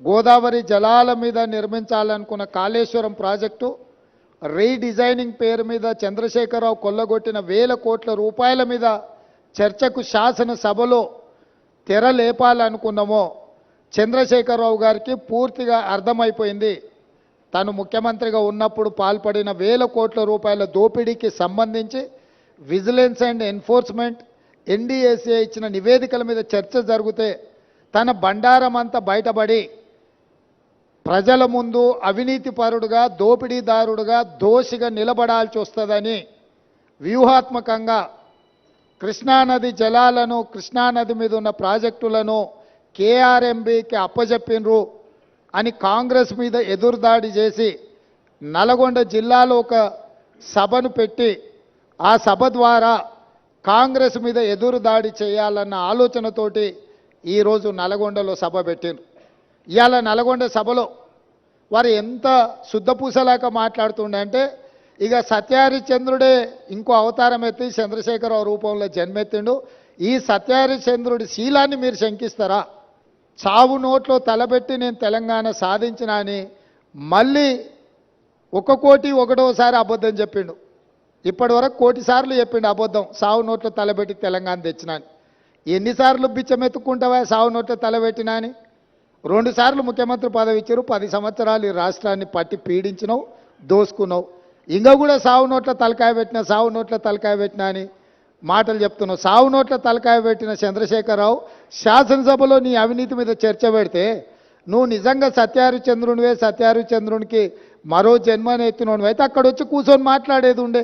గోదావరి జలాల మీద నిర్మించాలనుకున్న Kaleshwaram project redesigning పేరు మీద చంద్రశేఖరరావు కొల్లగొట్టిన వేల కోట్ల రూపాయల మీద చర్చకు శాసనసభలో తెర లేపాలనుకున్నామో చంద్రశేఖరరావు గారికి పూర్తిగా అర్థమైపోయింది. తను ముఖ్యమంత్రిగా ఉన్నప్పుడు పాల్పడిన వేల కోట్ల రూపాయల దోపిడీకి సంబంధించి విజిలెన్స్ అండ్ ఎన్ఫోర్స్మెంట్ ఎన్డీఏసీ ఇచ్చిన నివేదికల మీద చర్చ జరిగితే తన బండారం అంతా బయటపడి ప్రజల ముందు అవినీతిపరుడుగా దోపిడీదారుడుగా దోషిగా నిలబడాల్సి వస్తుందని వ్యూహాత్మకంగా కృష్ణానది జలాలను కృష్ణానది మీద ఉన్న ప్రాజెక్టులను కేఆర్ఎంబీకి అప్పజెప్పినరు అని కాంగ్రెస్ మీద ఎదురుదాడి చేసి నల్గొండ జిల్లాలో ఒక సభను పెట్టి ఆ సభ ద్వారా కాంగ్రెస్ మీద ఎదురుదాడి చేయాలన్న ఆలోచనతోటి ఈరోజు నల్గొండలో సభ పెట్టిండ్రు. ఇవాళ నల్గొండ సభలో వారు ఎంత శుద్ధపూసలాక మాట్లాడుతుండే అంటే ఇక సత్యహరిశ్చంద్రుడే ఇంకో అవతారం ఎత్తి చంద్రశేఖరరావు రూపంలో జన్మెత్తిండు. ఈ సత్యహరిశ్చంద్రుడి శీలాన్ని మీరు శంకిస్తారా? చావు నోట్లో తలబెట్టి నేను తెలంగాణ సాధించిన అని మళ్ళీ 1,01,000 అబద్ధం చెప్పిండు. ఇప్పటి వరకు 1,00,00,000 సార్లు చెప్పిండు అబద్ధం, సావు నోట్లో తలబెట్టి తెలంగాణ తెచ్చినా అని. ఎన్నిసార్లు బిచ్చమెత్తుకుంటావా సావు నోట్లో తలబెట్టినా అని? 2 సార్లు ముఖ్యమంత్రి పదవి ఇచ్చారు. 10 సంవత్సరాలు ఈ రాష్ట్రాన్ని పట్టి పీడించినావు, దోసుకున్నావు. ఇంకా కూడా సావు నోట్ల తలకాయ పెట్టినా సావు నోట్ల తలకాయ పెట్టినా అని మాటలు చెప్తున్నావు. సావు నోట్ల తలకాయ పెట్టిన చంద్రశేఖరరావు శాసనసభలో నీ అవినీతి మీద చర్చ పెడితే నువ్వు నిజంగా సత్యహరిశ్చంద్రునివే, సత్యహరిశ్చంద్రునికి మరో జన్మని ఎత్తినోనివి అయితే అక్కడ వచ్చి కూర్చొని మాట్లాడేది ఉండే.